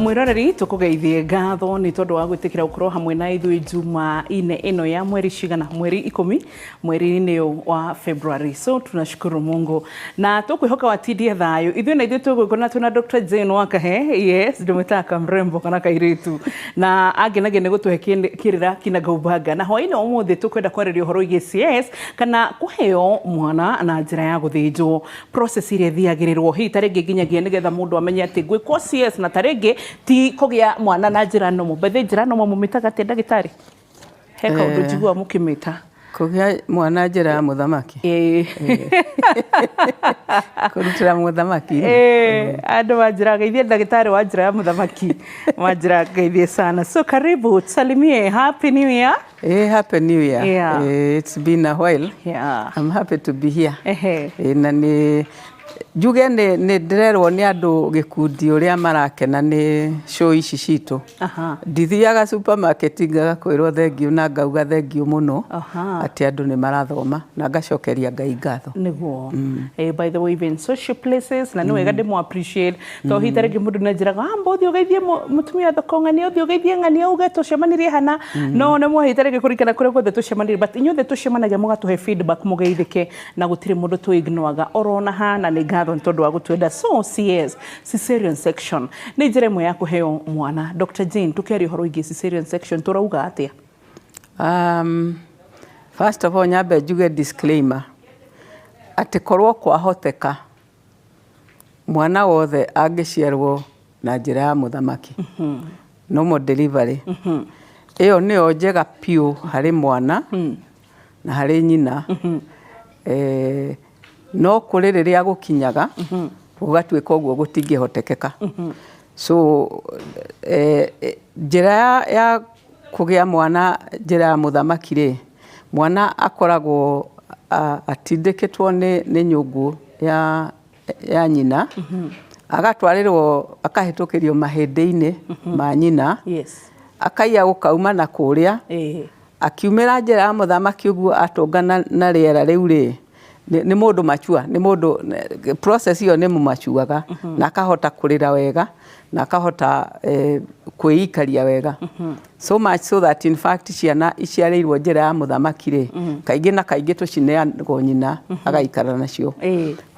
mwiroreri tukugeithie ngatho ni tondu wa gwitikira ukorwo hamwe na ithui juma ine ino ya mweri cigana mweri 10 mweri-ini wa February. So tunashukuru Mungu na tukwihoka watindie thayo ithui na ithui tugwikona tuna Dr. Jane Wakahe. Yes, ndimutaka mrembo kana kairitu na agenage ne gutuhe kirira kinagaubaga na hwaini umuthi tukwenda kwariria uhoro igi CS kana kuheo mwana na njira ya guthinjwo process iria thiagirirwo hi taringi nginyagia nigetha mundu amenye ati gwikwo CS na taringi ti kugia mwana na njira nomo bethe njira nomo mumitaga te ndagitari heka undu jigua mukimita kugia mwana njira ya muthamaki kurutira muthamaki andu wanjira geithie ndagitari wa njira ya muthamaki wanjira geithie sana. So karibu salimie, happy new year. Happy new year. Yeah. It's been a while. Yeah, I'm happy to be here. Na ni juge ni ndirerwo ni andu gikundi uria marakena ni show ici citu. Ndithiaga supermarket ngakwirwo thengiu na ngauga thengiu muno ati andu ni marathoma na ngacokeria Ngai ngatho niguo. By the way, even social places na ni wega ndimo appreciate to hitarege mundu na njiraga mbothi ugeithie mutumia thoko ngani uthi ugeithie ngani uge tucemanirie hana no ne mo hitarege kurikana kure gothe tucemanirie but inyuothe tucemanagia mugatuhe feedback mugeithike na gutire mundu tu ignoraga orona hana ni ngatho ntondu wa gutwenda. So CS cesarean section ni njira imwe ya kuheo mwana. Dr. Jane, tukiaria horo igi cesarean section turauga atia? First of all, nyambe njuge disclaimer ati korwo kwahoteka mwana wothe angiciarwo na njira ya muthamaki normal delivery iyo niyo njega piu hari mwana na hari nyina. No kuri riria gukinyaga ugatwika uguo gutingihotekeka. So njira ya kugia mwana njira ya muthamaki ri mwana akoragwo atindikitwo ni nyungu ya nyina agatwarirwo akahitukirio mahindi-ini ma nyina. Yes, akaiya gukauma na kuria akiumira njira ya muthamaki uguo atungana na riera riu ri ni mundu machua ni mundu process iyo ni mumachuaga na akahota kurira wega na akahota kwiikaria wega so much so that in fact ciana iciarirwo njira ya muthamaki ri kaingi na kaingi tucineanwo nyina agaikara nacio.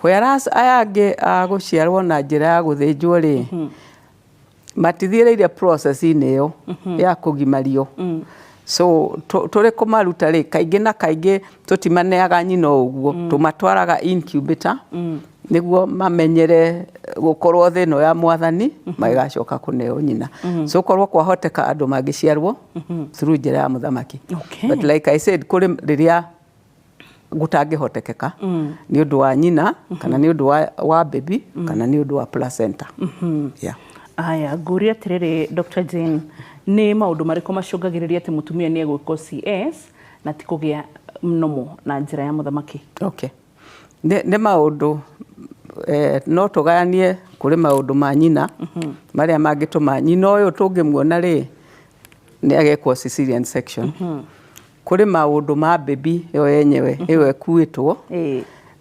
Whereas ayange aguciarwo na njira ya guthinjwo ri matithireire process ini iyo ya kugimario. So turi kumaruta ri kaingi na kaingi tutimaneaga nyina uguo tumatwaraga incubator niguo mamenyere gukorwo thino ya mwathani magacoka kuneo nyina. So korwo kwahoteka andu magiciarwo through njira ya muthamaki. But like I said kuri riria gutangihotekeka ni undu wa nyina kana ni undu wa baby kana ni undu wa placenta. Yeah. Aya guria tiriri Dr. Jane, ni maundu mariko macungagiriria ati mutumia ni egwiko CS na ti kugia mnomo na njira ya muthamaki? Okay, ne maundu no tugayanie kuri maundu ma nyina maria mangituma nyina uyu tungimuona ri ni agekwo cesarean section. Kuri maundu ma baby yo yenyewe iyo ekuitwo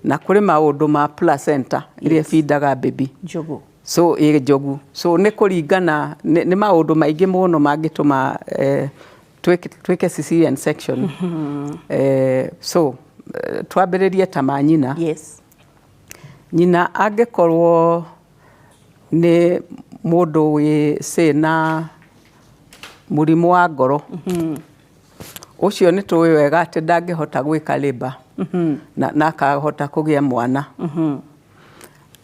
na kuri maundu ma placenta iria feedaga baby jogu. So jogu so ne kuringana ni maundu maingi muno mangituma twike cesarean section. So twambiririe ta ma nyina. Yes, nyina angekorwo ni mundu wi na murimu wa ngoro ucio ni tuwi wega ati ndangihota gwika labor na akahota kugia mwana.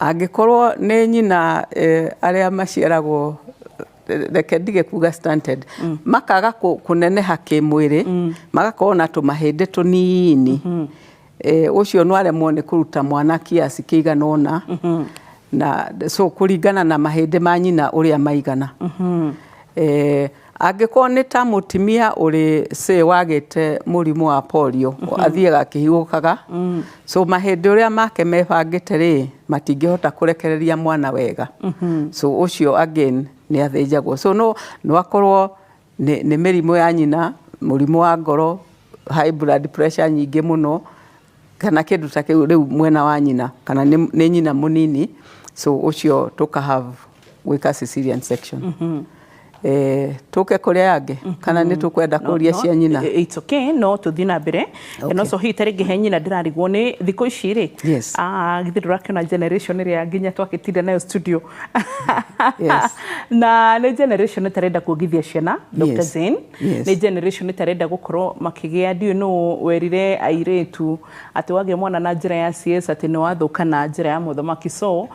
Angikorwo ni nyina aria maciaragwo reke ndige kuga stunted makaga kuneneha kimwiri magakorwo na tumahindi tunini ucio no aremwo ni kuruta mwana kiasi kiigana ona na so kuringana na mahindi ma nyina uria maigana. Angikorwo ni ta mutimia uri wagite murimu wa polio athiaga kihiukaga so mahindi uria make mebangite ri matingihota kurekereria mwana wega. So ucio again ni athinjagwo. So no akorwo ni mirimu ya nyina, murimu wa ngoro, high blood pressure nyingi muno kana kindu ta kiu riu mwena wa nyina kana ni nyina munini. So ucio tuka have gwika cesarean section. Tuke kuria yangi kana ni tukwenda kuria cia nyina? It's okay, no tuthi na mbere. No so hi taringi he nyina ndirarigwo ni thiko ici ri. Yes. Githi ndurakiona generation ria nginya twakitinde nayo studio. Yes. Na ni generation tarenda kuongithia ciana, Dr. Jane. Ni generation tarenda gukorwo makigia ndiu no werire airetu ati wage mwana na njira ya CS ati ni wathuka na njira ya muthamaki, so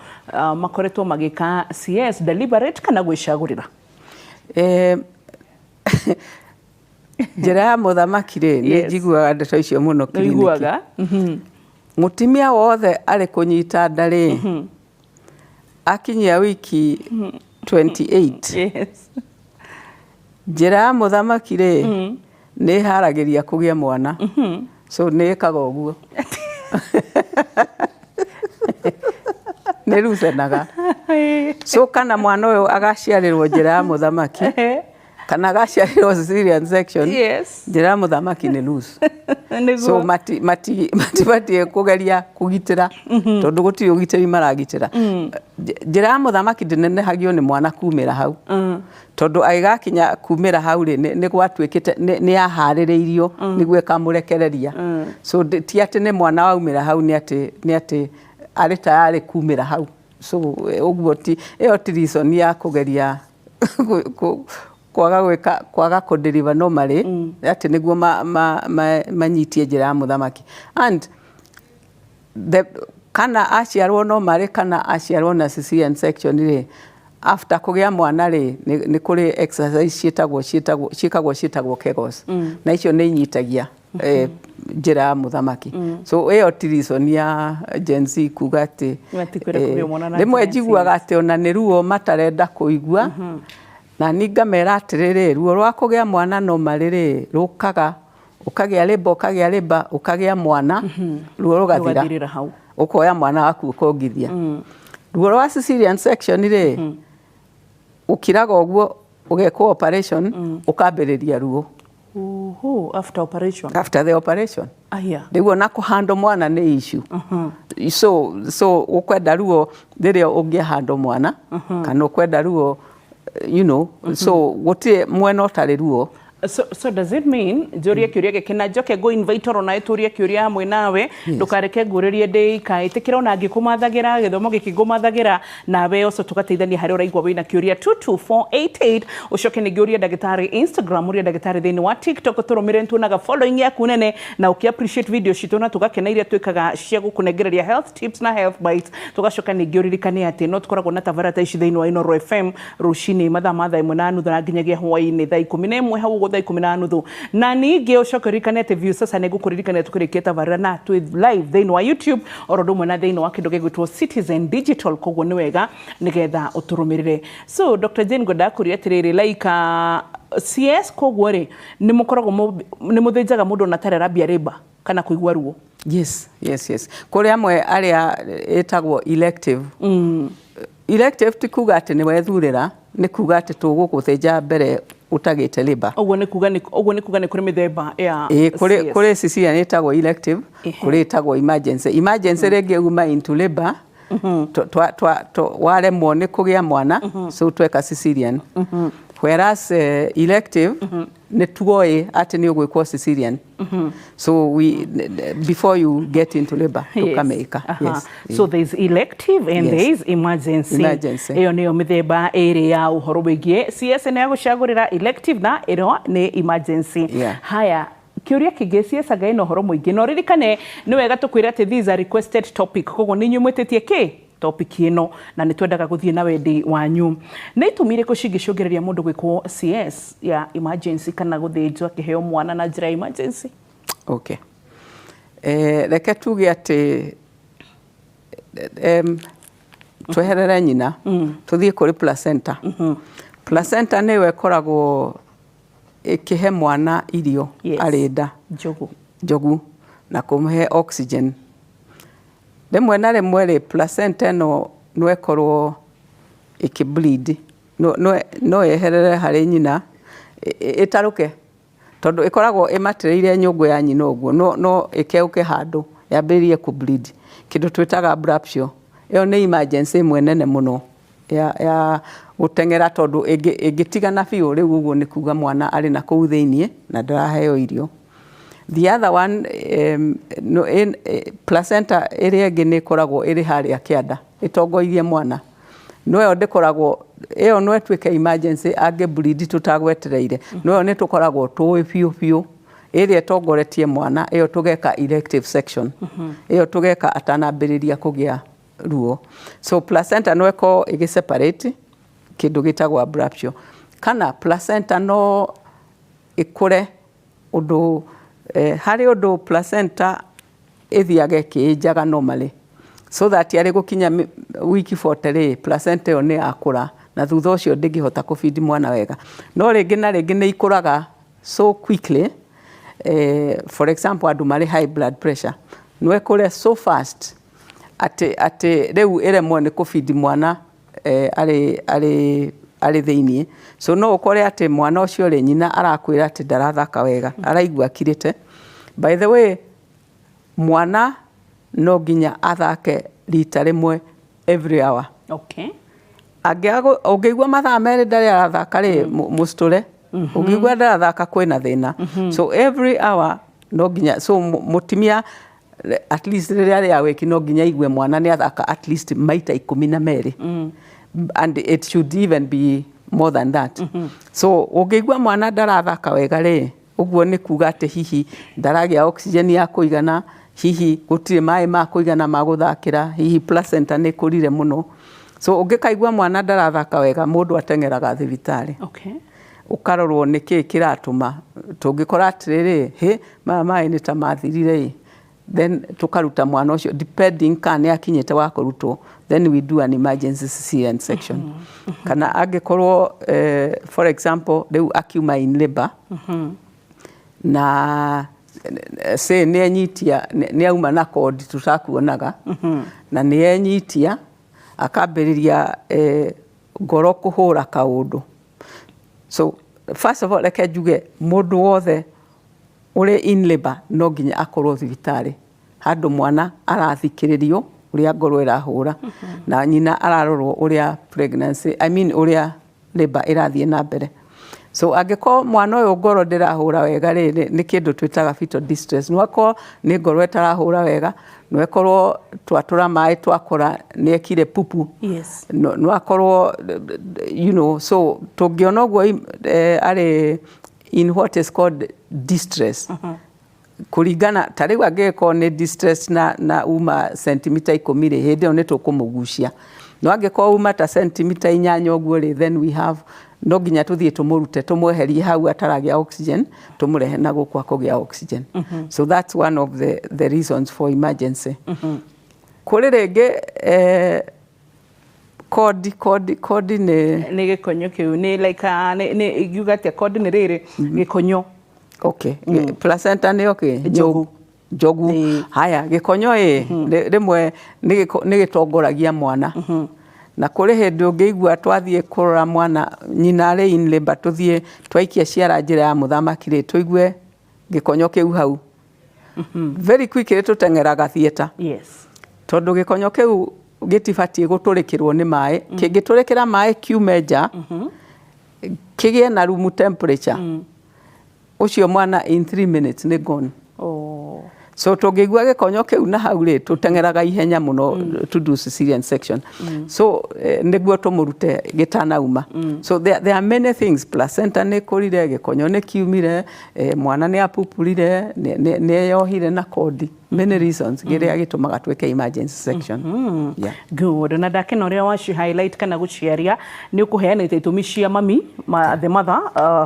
makoretwo magika CS deliberate kana gwicagurira. Njira ya muthamaki ri ni njiguaga ndeto icio muno kiriniki. Mutimia wothe ari kunyita ndari akinyia wiki 28. Yes. Njira ya muthamaki ri ni haragiria kugia mwana. So ni kaga uguo. Nirucenaga. So kana mwana uyu agaciarirwo njira ya muthamaki kana agaciarirwo cesarean section, njira ya muthamaki ni loose. So mati kugeria kugitira tondu gutiri ugitiri maragitira. Njira ya muthamaki ndinenehagio ni mwana kumira hau tondu aigakinya kumira hau ri ni gwatwikite ni ahaririirio niguo kamurekereria. So ti ati ni mwana waumira hau ni ati ari tayari kumira hau. So uguo ti eo ti reason ya kugeria kwaga kudeliver normally ati niguo manyitie njira ya muthamaki. And kana aciarwo normally kana aciarwo na cesarean section ri after kugia mwana ri ni kuri exercise ciitagwo Kegels na icio ni inyitagia njira ya muthamaki. So eo ti reason ya Gen Z kuga ati rimwe njiguaga ati ona ni ruo matarenda kuigua na ningamera atiriri ruo rwa kugia mwana no mariri rukaga ukagia liba ukagia mwana ruo rugathira ukoya mwana waku ukongithia. Ruo rwa cesarean section ri ukiraga uguo ugekwo operation ukambiriria ruo. After the operation. Niguo na kuhando mwana ni issue. So ukwenda ruo riria ungihando mwana kana ukwenda ruo, you know, so guti mwena utari ruo. So does it mean Joria kiuria gikina njoke go invite ona eturia kiuria hamwe nawe ndukareke nguririe ndi ikaitikira ona ngikumathagira githomo gikigumathagira nawe oso tugateithania hari uraigwa wina kiuria 22488 ucoke ni ngiuria ndagitari Instagram uria ndagitari thini wa TikTok turumire ntunaga following yaku nene na uki appreciate video citu na tugakena iria twikaga cia gukunengereria health tips na health bites. Tugacoka ni ngiuririkania ati no tukoragwo na tabarata ici thini wa Inooro FM rucini mathaa 1:30 na nginyagia hwaini thaa 11 hau thaa 10:30 na ningi ucokerikane ati view sasa ni gukuririkania tukurikia tabarira na tu live thini wa YouTube orodo mwe na thini wa kindu gigwitwo Citizen Digital koguo ni wega nigetha uturumirire. So Dr. Jane Godakuria atiriri like CS koguo ri ni mukoragwo ni muthinjaga mundu na tarera bia riba kana kuigwa ruo? Yes. Kuri amwe aria etagwo elective. Elective ti kuga ati ni wethurira, ni kuga ati tuguguthinja mbere utagite liba. Ogwo ni kuga ni kuri mithemba ya kuri cesarean etagwo elective, kuri etagwo emergency rege uma into labor waremwo ni kugia mwana so tweka cesarean. Whereas elective ni tuoe ati ni ugwikwo cesarean. So we before you get into labor tukameka. So there is elective and there is emergency. Iyo niyo mithemba iri ya uhoro wigie CS ni agucagurira elective na iro ni emergency. Haya kiuria kigesi saga ino horo muingi no ririkane ni wega tukwira ati these are requested topic koguo ni nyumwititie topic ino na nitwendaga guthie na wendi wanyu. Ni itumire ko cingicungereria mundu gwikwo CS ya emergency kana guthinjwa kiheo mwana na njira emergency? Okay. Reke tuge ati tweherere nyina tuthie kuri placenta. Placenta ni wekoragwo ikihe mwana irio arenda jogu na kumhe oxygen. Rimwe na rimwe ri placenta no ekorwo ikibleed no yeherere hari nyina itaruke tondu ikoragwo imatereire nyungu ya nyina uguo no ikeuke handu yambiririe ku bleed kindu twitaga abruption. Iyo ni emergency imwe nene muno ya gutengera tondu ĩngĩtigana biũ rĩu ũguo nĩ kuga mwana arĩ na kũu thĩinĩ na ndaraheo irio. The other one, placenta ĩrĩa ĩngĩ nĩ ĩkoragwo ĩrĩ harĩa kĩanda ĩtongoirie mwana, no ĩyo ndĩkoragwo, ĩyo no ĩtuĩke emergency angĩ-bleed tũtagwetereire, no ĩyo nĩ tũkoragwo tũĩ biũ ĩrĩa ĩtongoretie mwana, ĩyo tũgeka elective section, ĩyo tũgeka atanambĩrĩria kũgĩa ruo. So placenta no ĩkorwo ĩgĩ-separate kĩndũ gĩtagwo abruptio, kana placenta no ĩkũre ũndũ harĩ ũndũ placenta ĩthiage ĩkĩĩnjaga normally, so that yarĩ gũkinya wiki 40 placenta ĩyo nĩ yakũra na thutha ũcio ndĩngĩhota kũfeed mwana wega. No rĩngĩ na rĩngĩ nĩ ikũraga so quickly, for example andũ marĩ high blood pressure no ĩkũre so fast atĩ rĩu ĩremwo nĩ kũfeed mwana arĩ thĩinĩ. So no ũkore atĩ mwana ũcio rĩ nyina arakwĩra atĩ ndarathaka wega, araigua akirĩte. By the way, mwana no nginya athake rita rĩmwe every hour. Okay. Ũngĩigua mathaa merĩ ndarĩ arathaka rĩ mũcitũre, ũngĩigua ndarathaka kwĩna thĩna. So every hour no nginya, so mũtumia at least rĩrĩa rĩa wiki no nginya igue mwana nĩ athaka at least maita 12. And it should even be more than that. So ũngĩigua mwana ndarathaka wega rĩ, ũguo nĩ kuga atĩ hihi ndaragĩa oxygen ya kũigana, hihi gũtirĩ maĩ ma kũigana ma gũthakĩra, hihi placenta nĩ kũrire mũno. So ũngĩkaigua mwana ndarathaka wega, mũndũ ateng'eraga thibitarĩ. Okay. Ũkarorwo nĩkĩ kĩratũma. Tũngĩkora atĩrĩrĩ, maya maĩ nĩ ta mathirire, then tukaruta mwana ũcio depending kana nĩ akinyĩte wa kũrutwo, then we do an emergency cesarean section. Kana angĩkorwo for example rĩu akiuma in labor, na say nĩ enyitia, nĩ auma na cord tũtakuonaga, na nĩ enyitia akambĩrĩria ngoro kũhũra kaũndũ. So first of all reke njuge mũndũ wothe ũrĩ in labor no nginya akorwo thibitarĩ, handũ mwana arathikĩrĩrio ũrĩa ngoro ĩrahũra, na nyina ararorwo ũrĩa pregnancy, ũrĩa labor ĩrathiĩ na mbere. So angĩkorwo mwana ũyũ ngoro ndĩrahũra wega rĩ, nĩ kĩndũ twĩtaga fetal distress. No akorwo nĩ ngoro ĩtarahũra wega, no akorwo twatũra maĩ twakora nĩ ekire pupu. Yes. No akorwo so tũngĩona ũguo arĩ in what is called distress. Kũringana ta rĩu angĩkorwo nĩ distress na uma sentimita 10 rĩ, hĩndĩ ĩyo nĩ tũkũmũgucia. No angĩkorwo uma ta sentimita 8 ũguo rĩ, then we have, no nginya tũthiĩ tũmũrute, tũmweherie hau ataragĩa oxygen, tũmũrehe na gũkũ akũgĩa oxygen. So that's one of the reasons for emergency. Kũrĩ rĩngĩ kodi nĩ gĩkonyo kĩu, nĩ like nĩ yuga atĩa kodi nĩ rĩrĩ gĩkonyo. Okay. Placenta nĩ okay. Njogu. Haya, gĩkonyo rĩmwe nĩ gĩtongoragia mwana. Na kũrĩ hĩndĩ ũngĩigua twathiĩ kũrora mwana nyina arĩ in labor, tũthiĩ twaikia ciara njĩra ya mũthamaki rĩ, tũigue gĩkonyo kĩu hau. Very quickly tũteng'eraga theatre. Yes. Tondũ gĩkonyo kĩu gĩtibatiĩ gũtũrĩkĩrwo nĩ maĩ, kĩngĩtũrĩkĩra maĩ kiume nja, kĩgĩe na room temperature, ũcio mwana in 3 minutes nĩ gone. So tũngĩigua gĩkonyo kĩu na hau rĩ, tũteng'eraga ihenya mũno to do cesarean section. So nĩguo tũmũrute gĩtanauma. So there are many things. Placenta nĩ kũrire, gĩkonyo nĩ kiumire, mwana nĩ apupurire, nĩ eyohire na kodi. Many reasons gĩrĩa gĩtũmaga twĩke emergency section. Good. Na ndakena ũrĩa waci highlight kana gũciaria nĩ ũkũheanĩte itũmi cia mami, the mother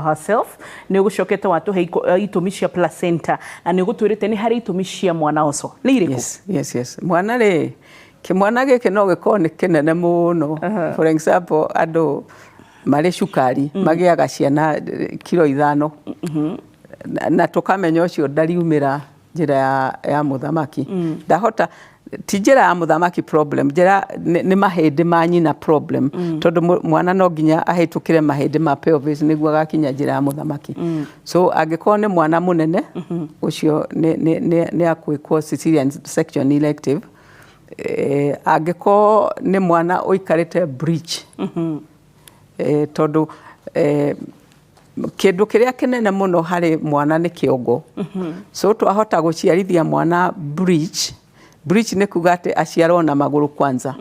herself, nĩ ũgũcokete watũhe itũmi cia placenta, na nĩ ũgũtwĩrĩte nĩ harĩ itũmi cia mwana ũcio. Nĩ irĩkũ? Yes. Mwana rĩ, kĩmwana gĩkĩ no gĩkorwo nĩ kĩnene mũno. For example, andũ marĩ cukari magĩaga ciana kilo 5, na tũkamenya ũcio ndariumĩra njĩra ya mũthamaki. Ndahota ti njĩra ya mũthamaki problem, njĩra nĩ mahĩndĩ ma nyina problem, tondũ mwana no nginya ahĩtũkĩre mahĩndĩ ma pelvis nĩguo agakinya njĩra ya mũthamaki. So angĩkorwo nĩ mwana mũnene, ũcio nĩ akwĩkwo cesarean section elective, angĩkorwo nĩ mwana ũikarĩte breech tondũ kĩndũ kĩrĩa kĩnene mũno harĩ mwana nĩ kĩongo. So twahota gũciarithia mwana breech nĩ kuga atĩ aciarwo na magũrũ kwanza.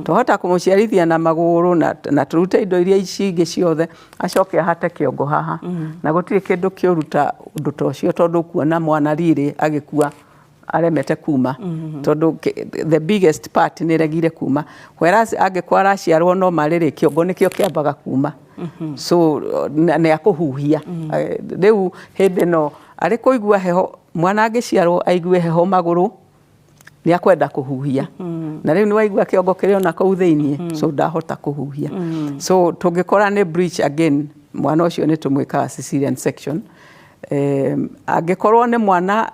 Twahota kũmũciarithia na magũrũ na tũrute indo iria ingĩ ciothe acoke ahate kĩongo haha. Na gũtirĩ kĩndũ kĩũruta ũndũ ta ũcio tondũ kuona mwana rĩrĩ agĩkua aremete kuma tondũ the biggest part nĩ regire kuma, whereas angĩkorwo araciarwo no marĩrĩ kĩongo nĩkĩo kĩambaga kuma. So nĩ akũhuhia. Rĩu hĩndĩ no arĩ kũigua heho, mwana angĩciarwo aigue heho magũrũ nĩ akwenda kũhuhia. Na rĩu nĩ waigua kĩongo kĩrĩ ona kũu thĩiniĩ, so ndahota kũhuhia. So tũngĩkora nĩ breech again, mwana ũcio nĩ tũmwĩkaga cesarean section. Angĩkorwo nĩ mwana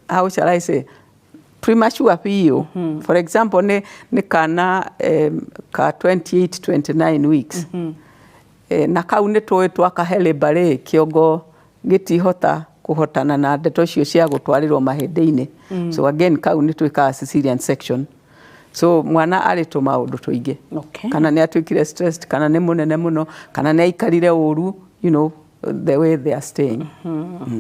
how shall I say, premature PO. For example, nĩ kana ka 28-29 weeks. Na kau nĩ tũĩ twakahe labor kĩongo gĩtihota kũhotana na ndeto icio cia gũtwarĩrwo mahĩndĩ-inĩ. So again, kau nĩ twĩkaga cesarean section. So mwana arĩ tũmaũndũ tũingĩ. Kana nĩ atuĩkire stressed, kana nĩ mũnene mũno, kana nĩ aikarire ũru, you know, the way they are staying.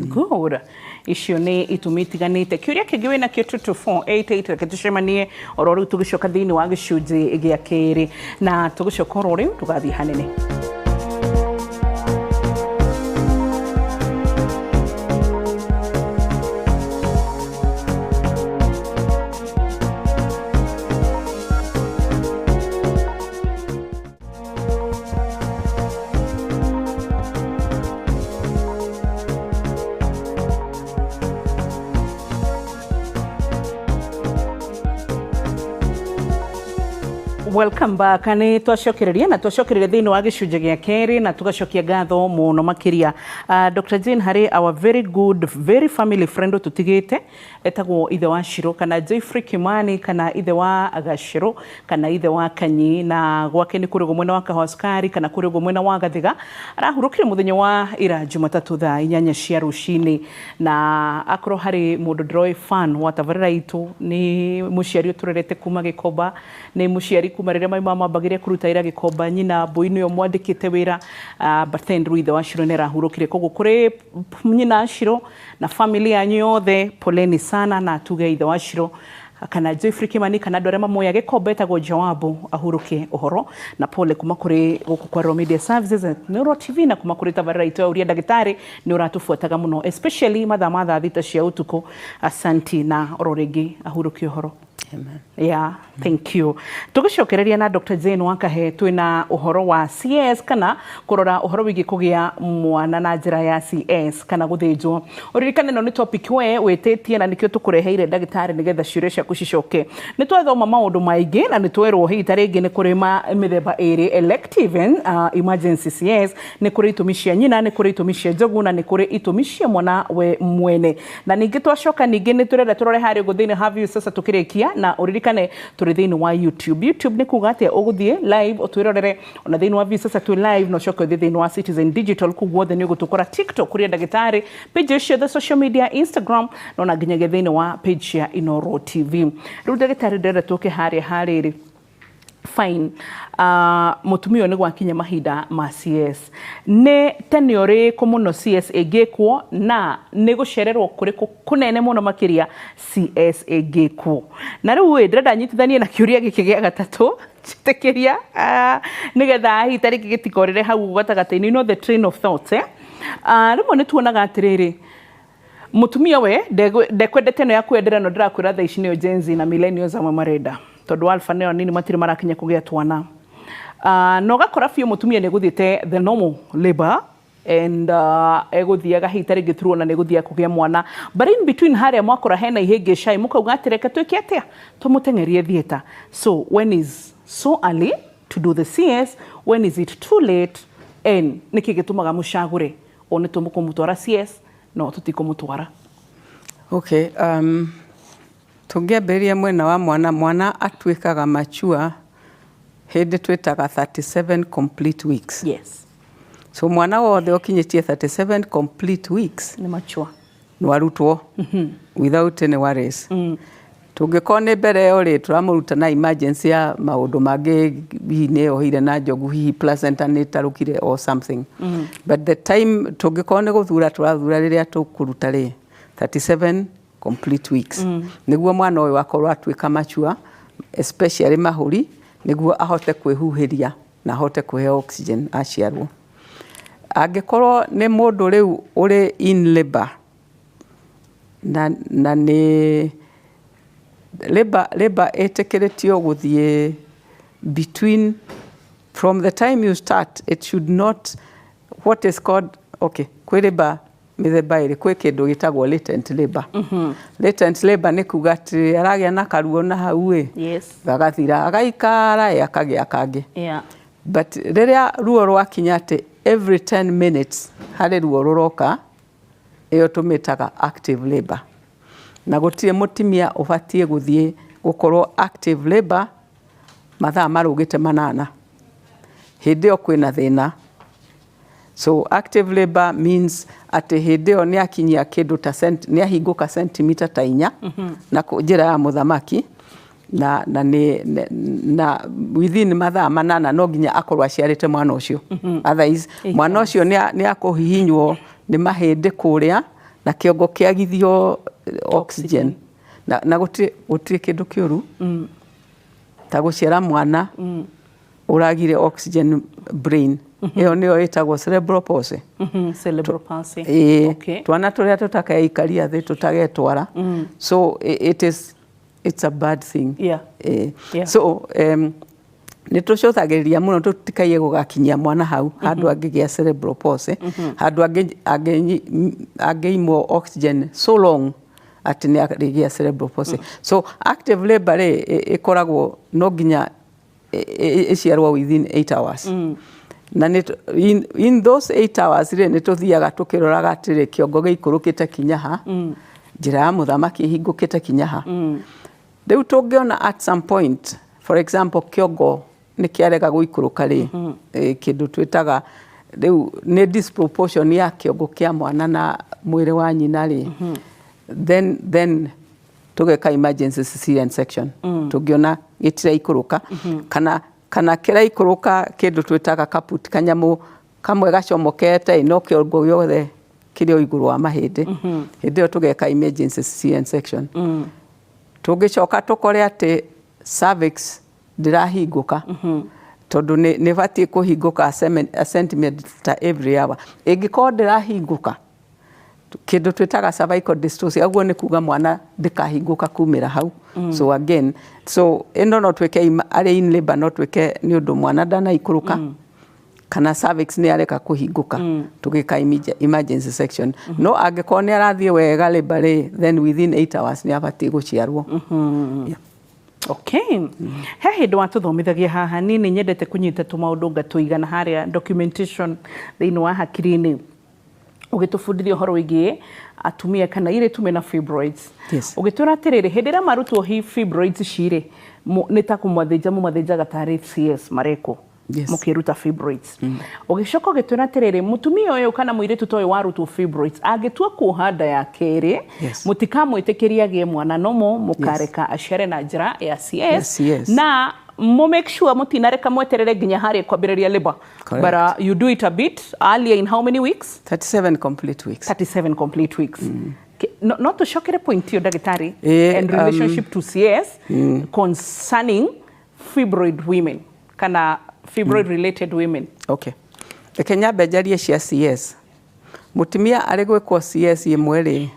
Good. Icio nĩ itũmi itiganĩte. Kĩũria kĩngĩ wĩna kĩo 22488 reke tũcemanie oro rĩu tũgĩcoka thĩinĩ wa gĩcunjĩ gĩa kerĩ na tũgĩcoka oro rĩu tũgathiĩ hanene. Welcome back. Nĩ twacokereria na twacokereria thĩinĩ wa gĩcunjĩ gĩa kerĩ na tugacokia ngatho mũno makĩria Dr. Jane harĩ our very good, very family friend tũtigĩte etagwo ithe wa Shiro kana Jeffrey Kimani kana ithe wa Gashiro kana ithe wa Kanyi, na gwake nĩ kũrĩ mwena wa Kahoskari kana kũrĩ mwena wa Gathiga. Arahurũkire mũthenya wa ira Jumatatũ thaa 8 cia rũcinĩ, na akorwo harĩ mũndũ ndĩroĩ fan wa tabarĩra itũ nĩ mũciari ũtũrerete kuma Gĩkomba, nĩ mũciari kuma rĩrĩa maima mambagĩrĩria kũruta ira Gĩkomba. Nyina Mbũi nĩyo mwandĩkĩte wĩra but then ithe wa Shiro nĩ arahurũkire, koguo kũrĩ nyina Shiro na family yanyu yothe poleni sana, na tuge ithe wa Shiro kana Jeffrey Kimani kana andũ arĩa mamoya Gĩkomba etagwo Jawabu ahurũke ũhoro, na pole kuma kũrĩ gũkũ kwa Royal Media Services Neuro TV na kuma kũrĩ tabarĩra itũ ya Uria Ndagĩtarĩ nĩ ũratũbuataga mũno especially mathaa ma thaa thita cia ũtukũ. Asanti na oro rĩngĩ ahurũke ũhoro. Amen. Yeah, thank you. Tũgĩcokereria na Dr. Jane Wakahe twĩna ũhoro wa CS kana kũrora ũhoro wĩgiĩ kũgĩa mwana na njĩra ya CS kana gũthĩnjwo. Ũririkane no nĩ topic we wĩtĩtie na nĩkĩo tũkũreheire ndagĩtarĩ nĩgetha ciũria ciaku cicoke. Nĩ twethoma maũndũ maingĩ na nĩ twerwo hihi ta rĩngĩ nĩ kũrĩ mĩthemba ĩrĩ elective emergency CS, nĩ kũrĩ itũmi cia nyina, nĩ kũrĩ itũmi cia njogu na nĩ kũrĩ itũmi cia mwana we mwene. Na ningĩ twacoka ningĩ nĩ tũrenda tũrore harĩ ũguo thĩinĩ have you sasa tũkĩrĩkia na ũririkane tũrĩ thĩinĩ wa YouTube. YouTube nĩ kuga atĩa ũgũthiĩ live ũtwĩrorere ona thĩinĩ wa sasa twĩ live no coke thĩinĩ wa Citizen Digital kuguo thĩ nĩ ũgũtũkora TikTok kũrĩa ndagĩtarĩ, page cio the social media Instagram no na nginyagia thĩinĩ wa page ya Inoro TV. Rĩu ndagĩtarĩ ndĩrenda tũke harĩ fine. Mũtumia nĩ gwakinya mahinda ma CS. Nĩ tene ũrĩkũ mũno CS ĩngĩkwo na nĩ gũcererwo kũrĩkũ kũnene mũno makĩria CS ĩngĩkwo? Na rĩu ndĩrenda nyitithanie na kĩũria gĩkĩ gĩa gatatũ njĩtĩkĩria nĩgetha hihi tarĩngĩ gĩtikorĩre hau gatagatĩ-inĩ, you know the train of thoughts. Rĩmwe nĩ tuonaga atĩrĩrĩ, mũtumia we ndekwendete no ya kwendera no ndĩrakwĩra thaa ici nĩyo Gen Z na millennials amwe marenda tondũ alpha neo nini matirĩ marakinya kũgĩa twana. No gakora biũ mũtumia nĩ gũthiĩte the normal labor and egũthiaga hihi tarĩngĩ through na nĩ gũthiaga kũgĩa mwana, but in between harĩa mwakora hena ihĩngĩca mũkauga atĩreke twĩke atĩa tũmũteng'erie theatre. So when is so early to do the CS, when is it too late, and nĩkĩ gĩtũmaga mũcagũre o nĩ tũmũkũmũtwara CS no tũtikũmũtwara? Okay, tũngĩambĩrĩria mwena wa mwana atuĩkaga mature hĩndĩ twĩtaga 37 complete weeks. Yes. So mwana wothe ũkinyĩtie 37 complete weeks nĩ mature no arutwo without any worries. tungĩkorwo nĩ mbere ĩyo rĩ tũramũruta na emergency ya maũndũ mangĩ hihi nĩ ohire na njogu hihi placenta nĩ tarũkire or something but the time tungĩkorwo nĩ gũthura tũrathura rĩrĩa tũkũruta rĩ 37 complete weeks nĩguo mwana ũyũ akorwo atuĩka mature especially mahũri nĩguo ahote kwĩhuhĩria na ahote kũheo oxygen aciarwo. Angĩkorwo nĩ mũndũ rĩu ũrĩ in labour na nĩ labor ĩtĩkĩrĩtio gũthiĩ between from the time you start it should not what is called okay kwĩ labor mĩthemba ĩrĩ kwĩ kĩndũ gĩtagwo latent labor latent labor nĩ kuga atĩ aragĩa na karuo na hau gagathira agaikara akagĩa kangĩ but rĩrĩa ruo rwakinya atĩ every 10 minutes harĩ ruo rũroka ĩyo tũmĩtaga active labor na gũtirĩ mũtumia ũbatiĩ gũthiĩ gũkorwo active labor mathaa marũgĩte 8 hĩndĩ ĩyo kwĩna thĩna. So active labor means atĩ hĩndĩ ĩyo nĩ akinyia kĩndũ ta nĩ ahingũka sentimita ta 4 na njĩra ya mũthamaki na within mathaa 8 no nginya akorwo aciarĩte mwana ũcio otherwise mwana ũcio nĩ akũhihinywo nĩ mahĩndĩ kũrĩa na kĩongo kĩagithio oxygen na gũtirĩ kĩndũ kĩũru ta gũciara mwana ũragire oxygen brain ĩyo nĩyo ĩtagwo cerebral palsy. Cerebral palsy. Okay. Twana tũrĩa tũtakaikaria thĩ tũtagetwara so it's a bad thing. So nĩ tũcũthagĩrĩria mũno tũtikaie gũgakinyia mwana hau handũ angĩgĩa cerebral palsy handũ angĩimwo oxygen so long atĩ nĩ arĩgĩa cerebral palsy. So active labor ĩkoragwo no nginya ĩciarwo within 8 hours na in those 8 hours nĩ tũthiaga tũkĩroraga atĩrĩ kĩongo gĩikũrũkĩte kinya ha njĩra ya mũthamaki ĩhingũkĩte kinya ha rĩu tũngĩona at some point for example kĩongo nĩ kĩarega gũikũrũka rĩ kĩndũ twĩtaga rĩu nĩ disproportion ya kĩongo kĩa mwana na mwĩrĩ wa nyina rĩ then tũgeka emergency cesarean section tũngĩona gĩtiraikũrũka kana kĩraikũrũka kĩndũ twĩtaga kaput kanyamũ kamwe gacomokete no kĩongo gĩothe kĩrĩ igũrũ wa mahĩndĩ hĩndĩ ĩyo tũgeka emergency cesarean section tũngĩcoka tũkore atĩ cervix ndĩrahingũka tondũ nĩ batiĩ kũhingũka a centimeter every hour ĩngĩkorwo ndĩrahingũka kĩndũ twĩtaga cervical dystocia ũguo nĩ kuga mwana ndĩkahingũka kumĩra hau so again ĩno no twĩke arĩ in labor no twĩke nĩ ũndũ mwana ndanaikũrũka kana cervix nĩ areka kũhingũka tũgĩka emergency section no angĩkorwo nĩ arathiĩ wega labor then within 8 hours nĩ abatiĩ gũciarwo. Okay. He hĩndĩ watũthomithagia haha nĩ nyendete kũnyita tũmaũndũ ngatũigana harĩa documentation thĩinĩ wa hakiri-inĩ ũgĩtũbundithia ũhoro wĩgiĩ atumia kana airĩtu mena fibroids. Ũgĩtwĩra atĩrĩrĩ hĩndĩ ĩrĩa marutwo hi fibroids cirĩ nĩ ta mũmathĩnjaga tarĩ CS mareko mũkĩruta fibroids. Ũgĩcoka ũgĩtwĩra atĩrĩrĩ mũtumia ũyũ kana mũirĩtu ta ũyũ warutwo fibroids angĩtua kuoha nda ya kerĩ mũtikamwĩtĩkĩria agĩe mwana no mũkareka aciare na njĩra ya CS na make sure mũtinareka mweterere nginya harĩa kwambĩrĩria labor. But you do it a bit earlier in how many weeks? 37 complete weeks. 37 complete weeks. No tũcokere point iyo ndagĩtarĩ and relationship to CS concerning fibroid women kana fibroid related women. Okay. Reke nyambe njarie cia CS. Mũtumia arĩ gwĩkwo CS ĩmwe rĩ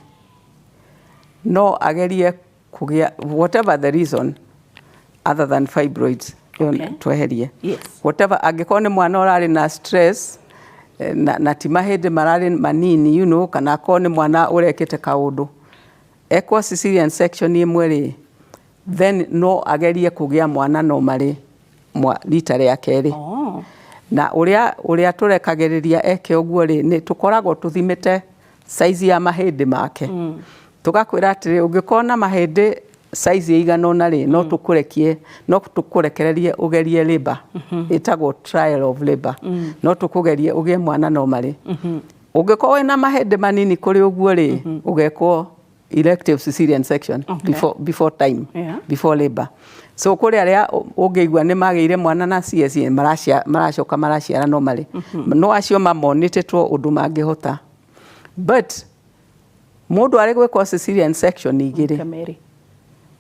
no agerie kũgĩa whatever the reason other than fibroids tweherie whatever angĩkorwo nĩ mwana ũrarĩ na stress na ti mahĩndĩ mararĩ manini kana akorwo nĩ mwana ũrekĩte kaũndũ ekwo cesarean section ĩmwe rĩ then no agerie kũgĩa mwana no marĩ rita rĩa kerĩ na ũrĩa tũrekagĩrĩria eke ũguo rĩ nĩ tũkoragwo tũthimĩte size ya mahĩndĩ make tũgakwĩra atĩrĩ ũngĩkorwo na mahĩndĩ size ĩigana ũna rĩ no tũkũrekererie ũgerie labor ĩtagwo trial of labor no tũkũgerie ũgĩe mwana no marĩ ũngĩkorwo wĩna mahĩndĩ manini kũrĩ ũguo rĩ ũgekwo elective cesarean section before time, before labor. So kuri aria ungeigua ni magire mwana na CS maracoka maraciara no mari no acio mamonitetwo undu mangihota, but mundu ari gwikwo cesarean section igiri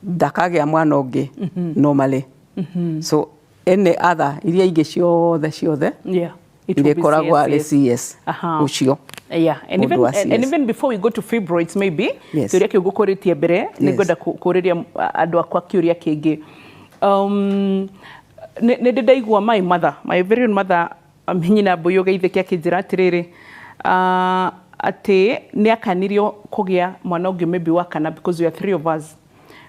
ndakagĩa mwana ũngĩ normally. So any other iria ingĩ ciothe irikoragwo arĩ CS ucio. Yeah, and even before we go to fibroids maybe turia kiugo kuritie mbere ni ngwenda kuriria andu akwa kiuria kingi ni ndaigua my very own mother Hinyina Mbuyu Geithiki akinjira atiriri ati ni akanirio kugia mwana ungi maybe wa kana because we are 3 of us,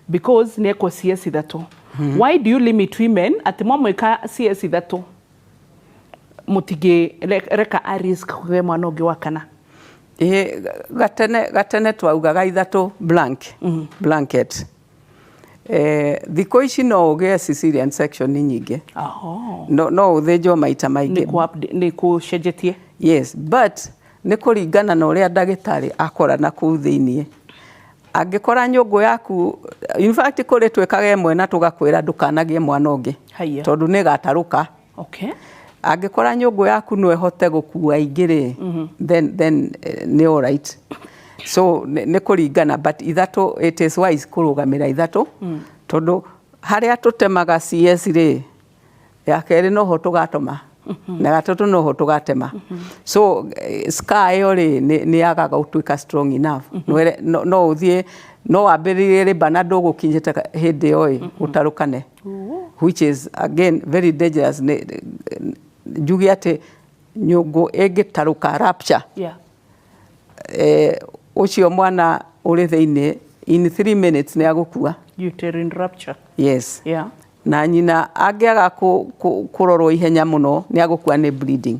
because ni eko CS ithatu. Why do you limit women ati mwamwika CS ithatu mutige reka a risk kugia mwana ungi wa kana? Gatene twaugaga ithatu blanket. Thikũ ici no ũgĩe cesarean section nyingĩ. No ũthĩnjwo maita maingĩ. Nĩ kũcenjetie? Yes, but nĩ kũringana na ũrĩa ndagĩtarĩ akora na kũu thĩiniĩ. Angĩkora nyũngũ yaku, in fact kũrĩ twĩkaga ĩmwe na tũgakwĩra ndũkanagie mwana ũngĩ tondũ nĩ gatarũka. Angĩkora nyũngũ yaku no ĩhote gũkua ingĩ then nĩ all right. So nĩ kũringana, but ithatu it is wise kũrũgamĩra ithatu tondũ harĩa tũtemaga CS rĩ ya kerĩ noho tũgatũma na gatatũ noho tũgatema. So scar ĩyo rĩ nĩ yagaga gũtuĩka strong enough. No ũthiĩ no wambĩrĩrie rĩmba na ndũgũkinyĩte hĩndĩ ĩyo ũtarũkane, which is again very dangerous. Njuge atĩ nyũngũ ĩngĩtarũka rupture ucio mwana uri thiini in 3 minutes ni agukua. Uterine rupture. Yes. Na nyina angiaga kurorwo ihenya muno ni agukua ni bleeding.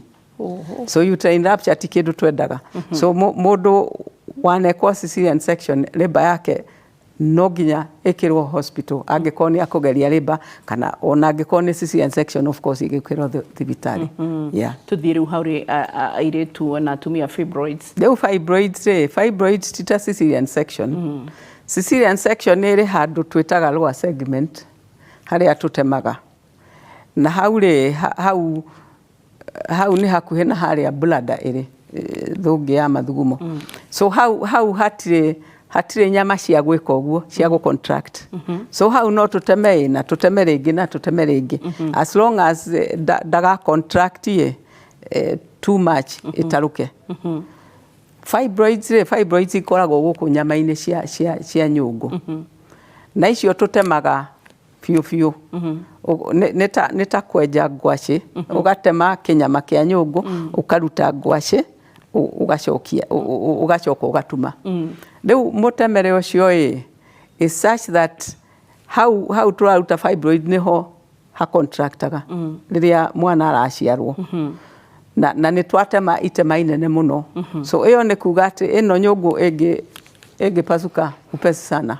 So uterine rupture ti kindu twendaga. So mundu wanekwo cesarean section labor yake no nginya ikirwo hospital angĩkorwo nĩ akũgeria labor kana ona angĩkorwo nĩ cesarean section of course igĩkĩrwo thibitarĩ. Tuthie rĩu haurĩ airĩtu na atumia fibroids. Rĩu fibroids ti ta cesarean section. Cesarean section nĩ ĩrĩ handũ twĩtaga lower segment harĩa tũtemaga, na hau nĩ hakuhĩ na harĩa bladder ĩrĩ thũngĩ ya mathugumo. So hau hatirĩ nyama cia gwĩka ũguo cia gũ contract. So hau no tũteme na tũteme rĩngĩ na tũteme rĩngĩ, as long as daga contract too much ĩtarũke. Fibroids ikoragwo gũkũ nyama-inĩ cia nyũngũ, na icio tũtemaga biũ. Nĩ ta kwenja ngwacĩ, ũgatema kĩnyama kĩa nyũngũ ũkaruta ngwacĩ ugacoka ugatuma. Rĩu mũtemere ũcio is such that how tũraruta fibroid niho ha contractaga rĩrĩa mwana araciarwo. Na nĩ twatema itema inene mũno. So ĩyo nĩ kuga atĩ ĩno nyũngũ ĩngĩpasuka upesi sana.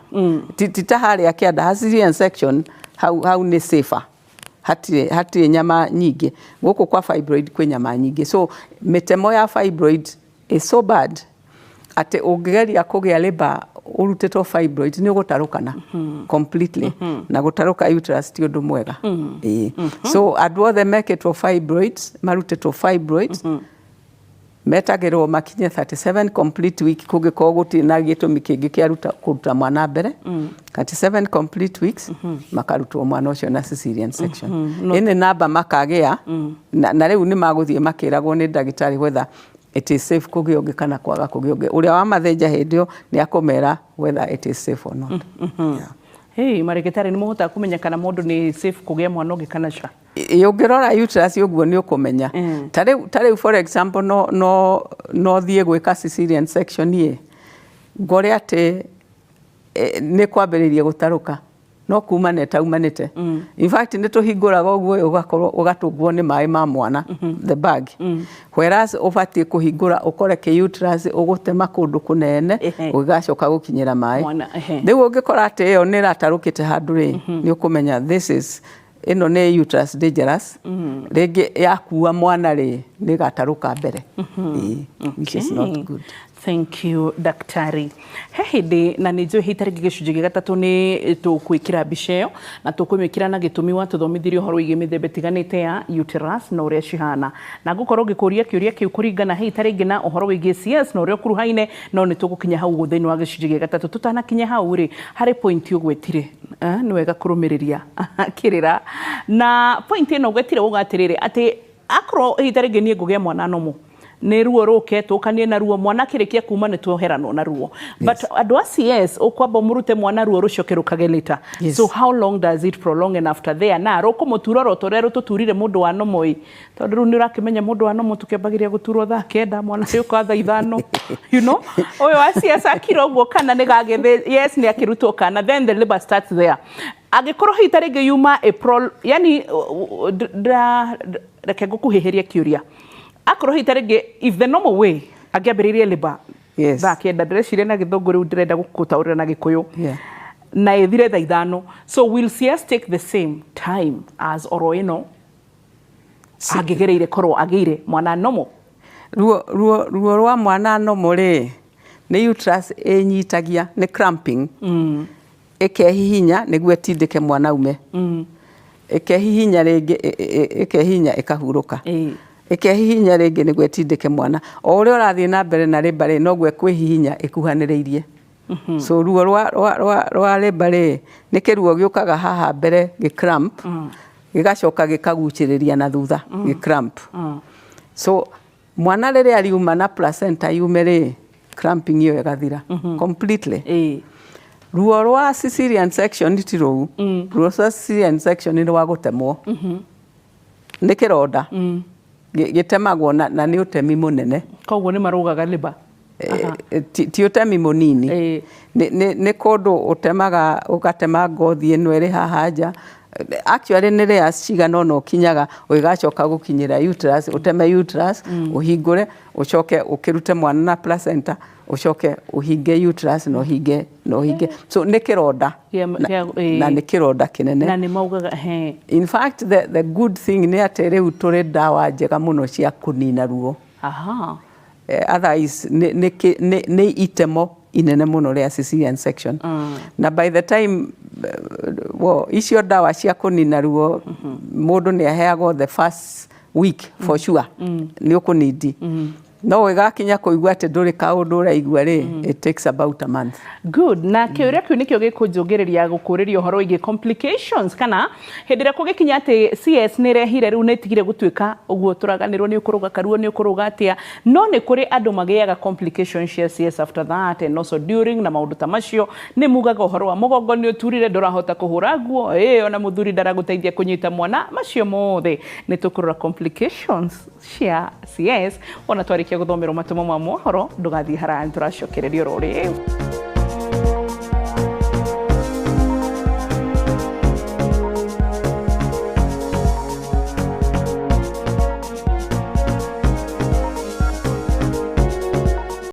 Ti ta harĩa kĩanda cesarean section hau nĩ safer. Hatirĩ nyama nyingĩ. Gũkũ kwa fibroid kwĩ nyama nyingĩ. So mĩtemo ya fibroid is so bad atĩ ũngĩgeria kũgĩa labor ũrutĩtwo fibroid nĩ ũgũtarũkana completely. Na gũtarũka uterus ti ũndũ mwega. So andũ othe mekĩtwo fibroids, marutĩtwo fibroids, metagĩrwo makinye 37 complete week kũngĩkorwo gũtirĩ na gĩtũmi kĩngĩ kĩa kũruta mwana mbere. 37 complete weeks makarutwo mwana ũcio na cesarean section. Ĩnĩ namba makagĩa na rĩu nĩ magũthiĩ makĩragwo nĩ ndagĩtarĩ whether it is safe kũgĩa ũngĩ kana kwaga kũgĩa ũngĩ. Ũrĩa wamathĩnja hĩndĩ ĩyo nĩ akũmera whether it is safe or not. Marĩgĩtarĩ nĩ mũhotaga kũmenya kana mũndũ nĩ safe kũgĩa mwana ũngĩ kana ca? Ũngĩrora uterus ũguo nĩ ũkũmenya. Ta rĩu for example no thiĩ gwĩka cesarean section ngore atĩ nĩ kwambĩrĩrie gũtarũka no kumane taumanĩte. In fact nĩ tũhingũraga ũguo ũgatũngwo nĩ maĩ ma mwana the bag, whereas ũbatiĩ kũhingũra ũkore kĩ uterus ũgũtema kũndũ kũnene ũgacoka gũkinyĩra maĩ. Rĩu ũngĩkora atĩ ĩyo nĩ ĩratarũkĩte handũ nĩ ũkũmenya this is ĩno nĩ uterus dangerous. Rĩngĩ yakua mwana nĩ gatarũka mbere, which is not good. Thank you daktari. He hindi na nijue hitariki gicunji gya gatatu ni tukwikira mbica iyo na tukwimikira na gitumi wa tuthomithirie uhoro wigi mithemba itiganite ya uterus na uria cihana na gukorwo gikuria kiuria kiu kuringana hitariki na uhoro wigi CS na uria kuruhaine no ni tugukinya hau guthini wa gicunji gya gatatu tutanakinya hau ri hari point ugwetire ni wega kurumiriria kirira na point ino ugwetire ugatirire ati akro hitariki ni ngugia mwana nomo nä ruo rå ke tå kanie na ruo mwana kä rä kia kuma nä tweheranwo na ruo but andå a CS å kwamba må rute mwana ruo rå coke rå kage later. So how long does it prolong and after there na rå kå må tura ro tå rä rå tå turire må ndå wa nomoi tondå rä u nä å rakä menya må ndå wa nomo tå kä ambagä ria gå turwo thaa kenda mwana ä å ka thaa ithano you know å yå wa CS akira å guo kana nä gagethe yes nä akä rutwo kana then the labor starts there angĩkorwo hita rĩngĩ yuma yani reke ngũkuhĩhĩrie kĩũria akorwo hita rĩngĩ if the normal way angĩambĩrĩirie labor thaa kenda ndĩreciria na gĩthũngũ rĩu ndĩrenda gũtaũrĩra na gĩkũyũ na ĩthire thaa ithano so will CS take the same time as oro ĩno angĩgereire korwo agĩire mwana normal ruo rwa mwana normal rĩ nĩ uterus ĩnyitagia nĩ cramping ĩkehihinya nĩguo ĩtindĩke mwana ume ĩkehihinya rĩngĩ ĩkehihinya ĩkahurũka ĩkehihinya rĩngĩ nĩguo ĩtindĩke mwana o ũrĩa ũrathiĩ na mbere na labor rĩ noguo kwĩhihinya ĩkuhanĩrĩirie so ruo rwa labor rĩ nĩ kĩruo gĩũkaga haha mbere gĩcramp gĩgacoka gĩkagucĩrĩria na thutha gĩcramp so mwana rĩrĩa ariuma na placenta yume rĩ cramping ĩyo ĩgathira completely ruo rwa cesarean section ti rũu ruo rwa cesarean section nĩ rwa gũtemwo nĩ kĩronda gĩtemagwo na nĩ ũtemi mũnene koguo nĩ marũgaga labor ti ũtemi mũnini nĩ kũndũ ũtemaga ũgatema ngothi ĩno ĩrĩ haha nja actually nĩ layers cigana ũna ũkinyaga ũgacoka gũkinyĩra uterus ũteme uterus ũhingũre ũcoke ũkĩrute mwana na placenta ũcoke ũhinge uterus na ũhinge so nĩ kĩronda na nĩ kĩronda kĩnene na nĩ maugaga in fact the good thing nĩ atĩ rĩu tũrĩ ndawa njega mũno cia kũnina ruo otherwise nĩ itemo inene mũno rĩa cesarean section na by the time icio ndawa cia kũnina ruo mũndũ nĩ aheagwo the first week for sure nĩ ũkũnindi no ĩgakinya kũigua atĩ ndũrĩ kaũndũ ũraigua rĩ it takes about a month good na kĩũria kĩu nĩkĩo gĩkũnjũngĩrĩria gũkũrĩria ũhoro wĩgiĩ complications kana hĩndĩ ĩrĩa kũgĩkinya atĩ CS nĩ ĩrehire rĩu nĩ ĩtigire gũtuĩka ũguo tũraganĩrwo nĩ ũkũrũga karuo nĩ ũkũrũga atĩa no nĩ kũrĩ andũ magĩaga complications cia CS after that and also during na maũndũ ta macio nĩ mugaga ũhoro wa mũgongo nĩ ũturire ndũrahota kũhũra nguo ona mũthuri ndaragũteithia kũnyita mwana macio mothe nĩ tũkũrora complications cia CS ona twarĩkia gũthomerwo matumo ma mohoro ndũgathiĩ haraya nĩ tũracokereria oro rĩu